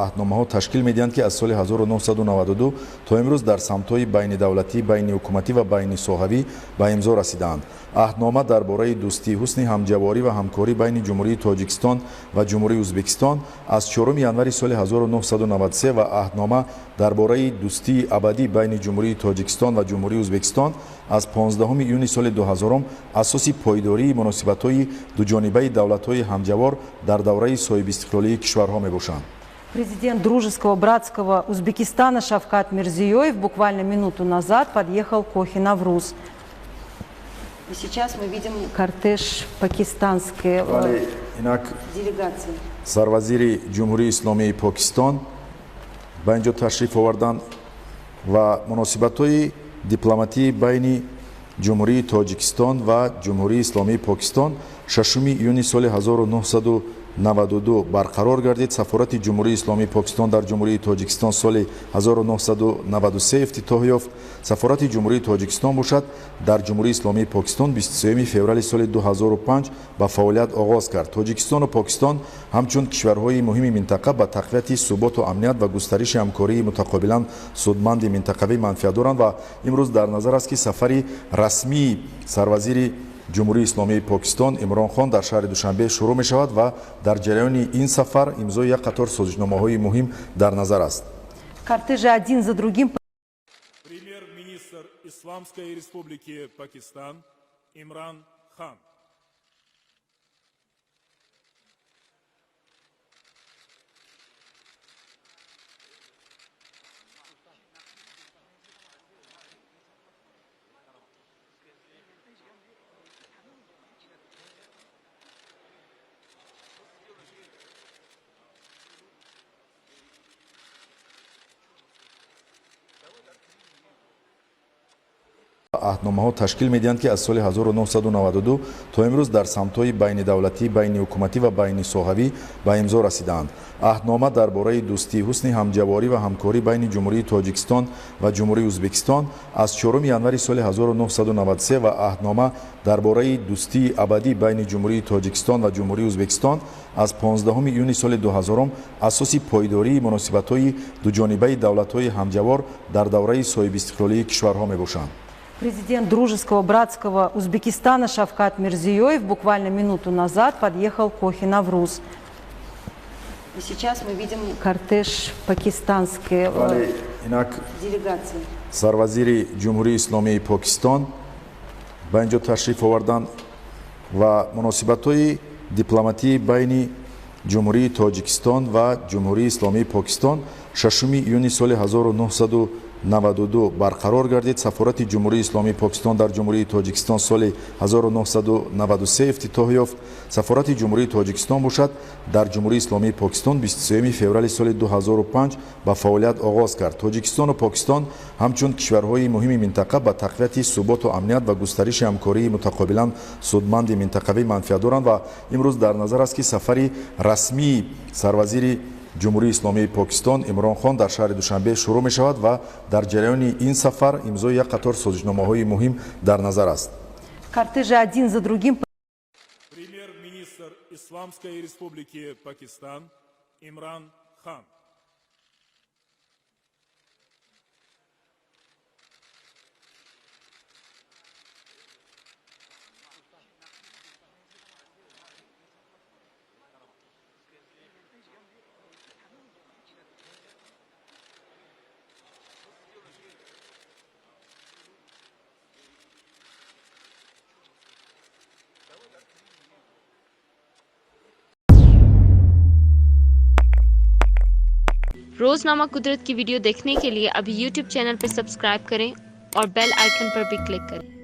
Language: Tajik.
аҳдномаҳо ташкил медиҳанд, ки аз соли 1992 то имрӯз дар самтҳои байнидавлатӣ, байниҳукуматӣ ва байнисоҳавӣ ба имзо расидаанд. аҳднома дар бораи дӯстӣ, ҳусни ҳамҷаворӣ ва ҳамкорӣ байни Ҷумҳурии Тоҷикистон ва Ҷумҳурии Ӯзбекистон аз 4 январи соли 1993 ва аҳднома дар бораи дӯстии абадӣ байни Ҷумҳурии Тоҷикистон ва Ҷумҳурии Ӯзбекистон аз 15 июни соли 2000 асоси пойдории муносибатҳои дуҷонибаи давлатҳои ҳамҷавор дар давраи соҳибистиқлолии кишварҳо мебошанд. Президент дружеского братского Узбекистана Шавкат Мирзиёев буквально минуту назад подъехал к Охи-Навруз. И сейчас мы видим кортеж пакистанской делегации. Сарвазири Ҷумҳурии Исломии Покистон ба инҷо ташриф оварданд ва муносибатҳои дипломатии байни Ҷумҳурии Тоҷикистон ва Ҷумҳурии Исломии Покистон 6 июни соли 1992 барқарор гардид. Сафорати Ҷумҳурии Исломии Покистон дар Ҷумҳурии Тоҷикистон соли 1993 ифтитоҳ ёфт. Сафорати Ҷумҳурии Тоҷикистон бошад дар Ҷумҳурии Исломии Покистон 23 феврали соли 2005 ба фаъолият оғоз кард. Тоҷикистону Покистон ҳамчун кишварҳои муҳими минтақа ба тақвияти суботу амният ва густариши ҳамкории мутақобилан судманди минтақавӣ манфиат доранд ва имрӯз дар назар аст, ки сафари расмии сарвазири Ҷумҳурии Исломии Покистон Имрон Хон дар шаҳри Душанбе шурӯъ мешавад ва дар ҷараёни ин сафар имзои як қатор созишномаҳои муҳим дар назар аст. Кортежи один за другим. Премьер-министр Исламской Республики Пакистан Имран Хан. аҳдномаҳо ташкил медиҳанд, ки аз соли 1992 то имрӯз дар самтҳои байнидавлатӣ, байниҳукуматӣ ва байнисоҳавӣ ба имзо расидаанд. аҳднома дар бораи дӯстӣ, ҳусни ҳамҷаворӣ ва ҳамкорӣ байни Ҷумҳурии Тоҷикистон ва Ҷумҳурии Ӯзбекистон аз 4 январи соли 1993 ва аҳднома дар бораи дӯстии абадӣ байни Ҷумҳурии Тоҷикистон ва Ҷумҳурии Ӯзбекистон аз 15 июни соли 2000 асоси пойдории муносибатҳои дуҷонибаи давлатҳои ҳамҷавор дар давраи соҳибистиқлолии кишварҳо мебошанд. Президент дружеского братского Узбекистана Шавкат Мирзиёев буквально минуту назад подъехал к Охи-Навруз. И сейчас мы видим кортеж пакистанской делегации. Сарвазири Ҷумҳурии Исломии Покистон ба инҷо ташриф оварданд ва муносибатҳои дипломатии байни Ҷумҳурии Тоҷикистон ва Ҷумҳурии Исломии Покистон 6 июни соли 1992 барқарор гардид. Сафорати Ҷумҳурии Исломии Покистон дар Ҷумҳурии Тоҷикистон соли 1993 ифтитоҳ ёфт. Сафорати Ҷумҳурии Тоҷикистон бошад дар Ҷумҳурии Исломии Покистон 23 феврали соли 2005 ба фаъолият оғоз кард. Тоҷикистону Покистон ҳамчун кишварҳои муҳими минтақа ба тақвияти суботу амният ва густариши ҳамкории мутақобилан судманди минтақавӣ манфиат доранд ва имрӯз дар назар аст, ки сафари расмии сарвазири Ҷумҳурии Исломии Покистон Имрон Хон дар шаҳри Душанбе шурӯъ мешавад ва дар ҷараёни ин сафар имзои як қатор созишномаҳои муҳим дар назар аст. Кортежи один за другим. Премьер-министр Исламской Республики Пакистан Имран Хан. रोजनामा कुदरत की वीडियो देखने के लिए अभी YouTube चैनल पर सब्सक्राइब करें और बेल आइकन पर भी क्लिक करें।